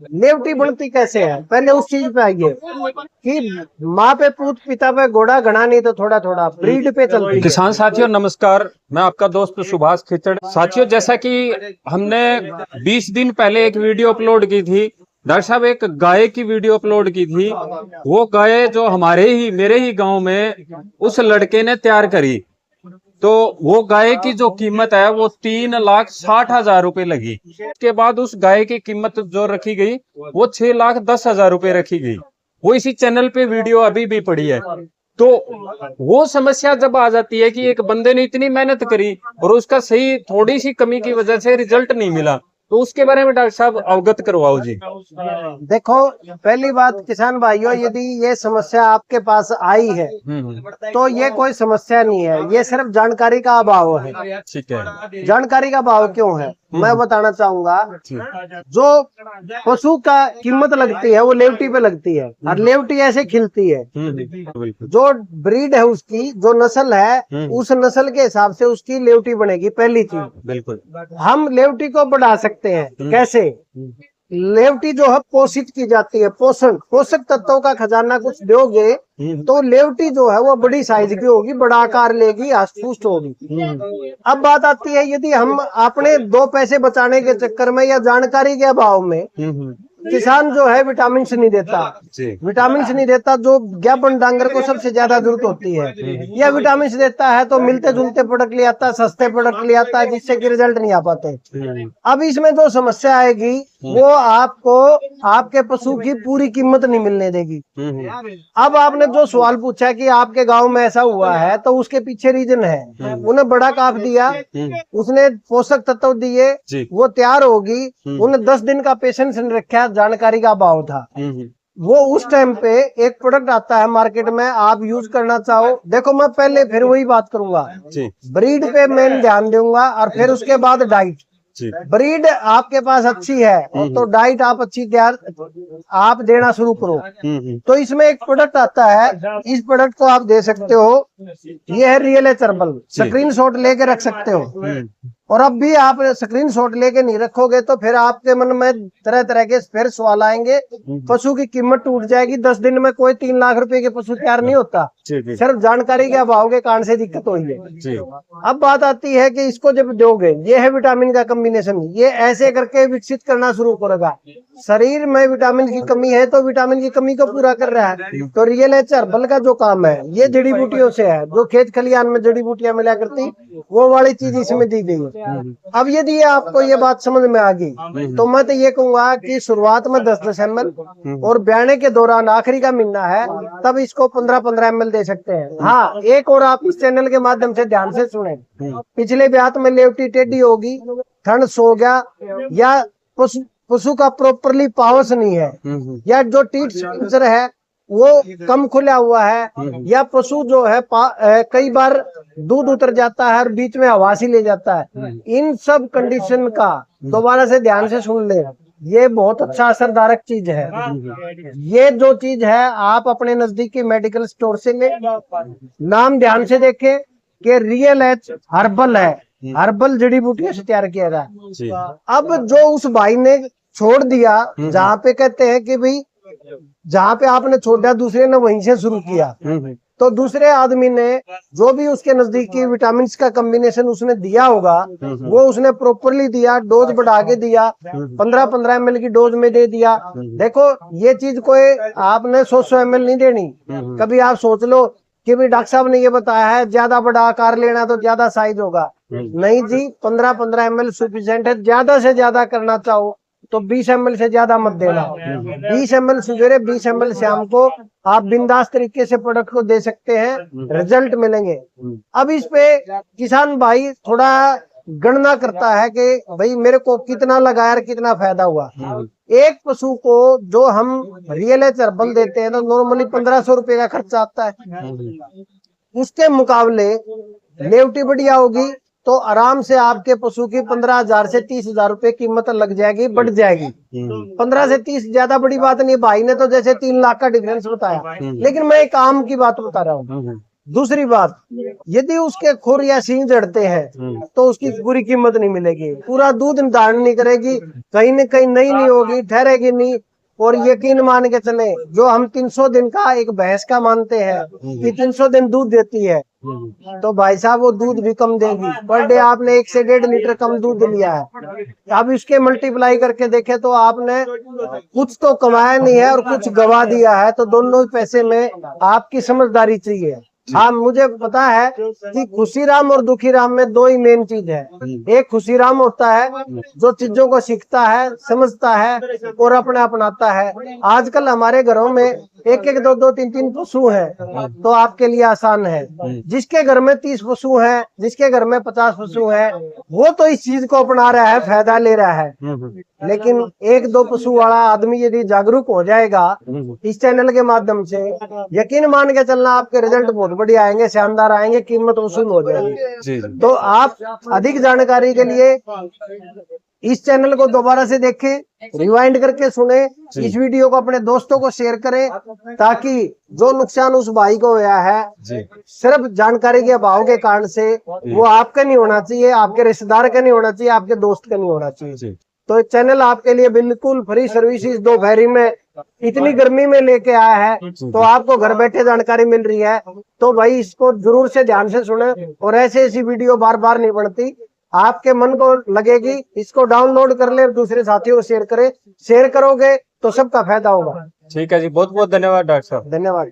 लेवटी बनती कैसे है, पहले उस चीज पे आइए कि माँ पे पूत, पिता पे घोड़ा, घना नहीं तो थोड़ा थोड़ा ब्रीड पे चलती है। किसान साथियों नमस्कार, मैं आपका दोस्त सुभाष खिचड़। साथियों, जैसा कि हमने 20 दिन पहले एक वीडियो अपलोड की थी, डॉक्टर साहब एक गाय की वीडियो अपलोड की थी। वो गाय जो मेरे ही गांव में उस लड़के ने तैयार करी, तो वो गाय की जो कीमत है वो 3,60,000 रुपए लगी। उसके बाद उस गाय की कीमत जो रखी गई वो 6,10,000 रुपए रखी गई। वो इसी चैनल पे वीडियो अभी भी पड़ी है। तो वो समस्या जब आ जाती है कि एक बंदे ने इतनी मेहनत करी और उसका सही थोड़ी सी कमी की वजह से रिजल्ट नहीं मिला, तो उसके बारे में डॉक्टर साहब अवगत करवाओ जी। देखो, पहली बात किसान भाइयों, यदि ये समस्या आपके पास आई है तो ये कोई समस्या नहीं है, ये सिर्फ जानकारी का अभाव है। ठीक है। जानकारी का अभाव क्यों है मैं बताना चाहूंगा। जो पशु का कीमत लगती है वो लेवटी पे लगती है, और लेवटी ऐसे खिलती है। जो ब्रीड है उसकी, जो नस्ल है, उस नस्ल के हिसाब से उसकी लेवटी बनेगी। पहली चीज, बिल्कुल हम लेवटी को बढ़ा सकते हैं। कैसे? लेवटी जो है पोषित की जाती है, पोषक तत्वों का खजाना कुछ दोगे तो लेवटी जो है वो बड़ी साइज की होगी, बड़ा आकार लेगी, हष्ट-पुष्ट होगी। अब बात आती है, यदि हम अपने 2 पैसे बचाने के चक्कर में या जानकारी के अभाव में किसान जो है विटामिन नहीं देता, नहीं देता जो ज्ञापन डांगर को सबसे ज्यादा जरूरत होती है, या विटामिन देता है तो मिलते जुलते प्रोडक्ट ले आता है, सस्ते प्रोडक्ट ले आता है, जिससे कि रिजल्ट नहीं आ पाते। अब इसमें जो समस्या आएगी वो आपको आपके पशु की पूरी कीमत नहीं मिलने देगी। अब आपने जो सवाल पूछा कि आपके गांव में ऐसा हुआ है, तो उसके पीछे रीजन है। उन्हें बड़ा काफ दिया, उसने पोषक तत्व दिए, वो तैयार होगी, उन्हें 10 दिन का पेशेंस रखा, जानकारी का अभाव था। वो उस टाइम पे एक प्रोडक्ट आता है मार्केट में, आप यूज करना चाहो। देखो, मैं पहले फिर वही बात करूंगा, ब्रीड पे मैं ध्यान दूंगा और फिर उसके बाद डाइट। ब्रीड आपके पास अच्छी है तो डाइट आप अच्छी तैयार आप देना शुरू करो। तो इसमें एक प्रोडक्ट आता है, इस प्रोडक्ट को आप दे सकते हो। ये है रियल एच हर्बल, स्क्रीनशॉट लेके रख सकते हो। और अब भी आप स्क्रीनशॉट लेके नहीं रखोगे तो फिर आपके मन में तरह तरह के फिर सवाल आएंगे, पशु की कीमत टूट जाएगी। 10 दिन में कोई 3 लाख रुपए के पशु तैयार नहीं होता, सिर्फ जानकारी के अभाव के कारण से दिक्कत हुई है। अब बात आती है कि इसको जब दोगे, ये है विटामिन का कॉम्बिनेशन, ये ऐसे करके विकसित करना शुरू करेगा। शरीर में विटामिन की कमी है तो विटामिन की कमी को पूरा कर रहा है। तो रियल एच हर्बल का जो काम है ये जड़ी बूटियों से है, जो खेत खलियान में जड़ी बूटियां मिला करती वो वाली चीज इसमें दी गई है। अब यदि आपको ये बात समझ में आ गई तो मैं तो ये कहूंगा कि शुरुआत में 10-10 ml और ब्याने के दौरान आखिरी का महीना है तब इसको 15-15 ml दे सकते हैं। हाँ, एक और आप इस चैनल के माध्यम से ध्यान से सुने, पिछले ब्यात में लेवटी टेढ़ी होगी, ठंड सो गया, या पशु का प्रॉपरली पावस नहीं है, या जो टीथ स्ट्रक्चर है वो कम खुला हुआ है, या पशु जो है कई बार दूध उतर जाता है और बीच में हवा सी ले जाता है, इन सब कंडीशन का दोबारा से ध्यान से सुन ले। ये बहुत अच्छा असरदारक चीज है। ये जो चीज है आप अपने नजदीकी मेडिकल स्टोर से ले, नाम ध्यान से देखें कि रियल एच हर्बल है, हर्बल जड़ी बूटियों से तैयार किया गया। अब जो उस भाई ने छोड़ दिया, जहाँ पे कहते हैं कि भाई जहाँ पे आपने छोड़ा दूसरे ने वहीं से शुरू किया, तो दूसरे आदमी ने जो भी उसके नजदीकी विटामिन का कॉम्बिनेशन उसने दिया होगा वो उसने प्रॉपरली दिया, डोज बढ़ा के दिया, 15-15 ml की डोज में दे दिया। देखो, ये चीज कोई आपने 100 ml नहीं देनी। कभी आप सोच लो कि भाई डॉक्टर साहब ने ये बताया है ज्यादा बड़ा आकार लेना तो ज्यादा साइज होगा, नहीं जी, 15-15 ml सफिशिएंट है। ज्यादा से ज्यादा करना चाहो तो 20 ml से ज्यादा मत देना। 20 ml सवेरे, 20 ml शाम को आप बिंदास तरीके से प्रोडक्ट को दे सकते हैं, रिजल्ट मिलेंगे। अब इस पे किसान भाई थोड़ा गणना करता है कि भाई मेरे को कितना लगाया और कितना फायदा हुआ। एक पशु को जो हम रियल एच हर्बल देते हैं तो नॉर्मली 1500 रुपए का खर्चा आता है। उसके मुकाबले लेवटी बढ़िया होगी तो आराम से आपके पशु की 15,000 से 30,000 रुपए कीमत लग जाएगी, बढ़ जाएगी। 15 से 30 ज्यादा बड़ी बात नहीं। भाई ने तो जैसे 3 लाख का डिफरेंस बताया, लेकिन मैं एक आम की बात बता रहा हूँ। दूसरी बात, यदि उसके खुर या सींग जड़ते हैं तो उसकी पूरी कीमत नहीं मिलेगी, पूरा दूध धारण नहीं करेगी, कहीं न कहीं नहीं होगी, ठहरेगी नहीं। और यकीन मान के चले, जो हम 300 दिन का एक भैंस का मानते हैं कि 300 दिन दूध देती है, तो भाई साहब वो दूध भी कम देगी। पर डे आपने 1 से 1.5 लीटर कम दूध लिया है, अब इसके मल्टीप्लाई करके देखे तो आपने कुछ तो कमाया नहीं है और कुछ गवा दिया है। तो दोनों पैसे में आपकी समझदारी चाहिए। हाँ, मुझे पता है कि खुशीराम और दुखीराम में 2 ही मेन चीज है। एक खुशीराम होता है जो चीजों को सीखता है, समझता है और अपने अपनाता है। आजकल हमारे घरों में 1-1, 2-2, 3-3 पशु है, तो आपके लिए आसान है। जिसके घर में 30 पशु है, जिसके घर में 50 पशु है, वो तो इस चीज को अपना रहा है, फायदा ले रहा है। लेकिन 1-2 पशु वाला आदमी यदि जागरूक हो जाएगा इस चैनल के माध्यम से, यकीन मान के चलना आपके रिजल्ट बहुत बढ़िया आएंगे, शानदार आएंगे, कीमत वसूल हो जाएगी। तो आप अधिक जानकारी के लिए इस चैनल को दोबारा से देखें, रिवाइंड करके सुने, इस वीडियो को अपने दोस्तों को शेयर करें, ताकि जो नुकसान उस भाई को हुआ है सिर्फ जानकारी के अभाव के कारण से, वो आपका नहीं होना चाहिए, आपके रिश्तेदार का नहीं होना चाहिए, आपके दोस्त का नहीं होना चाहिए। तो चैनल आपके लिए बिल्कुल फ्री सर्विसेज दोपहरी में इतनी गर्मी में लेके आया है, तो आपको घर बैठे जानकारी मिल रही है। तो भाई इसको जरूर से ध्यान से सुने, और ऐसी वीडियो बार बार नहीं बनती, आपके मन को लगेगी, इसको डाउनलोड कर ले, दूसरे साथियों को शेयर करें। शेयर करोगे तो सबका फायदा होगा। ठीक है जी, बहुत बहुत धन्यवाद डॉक्टर साहब। धन्यवाद।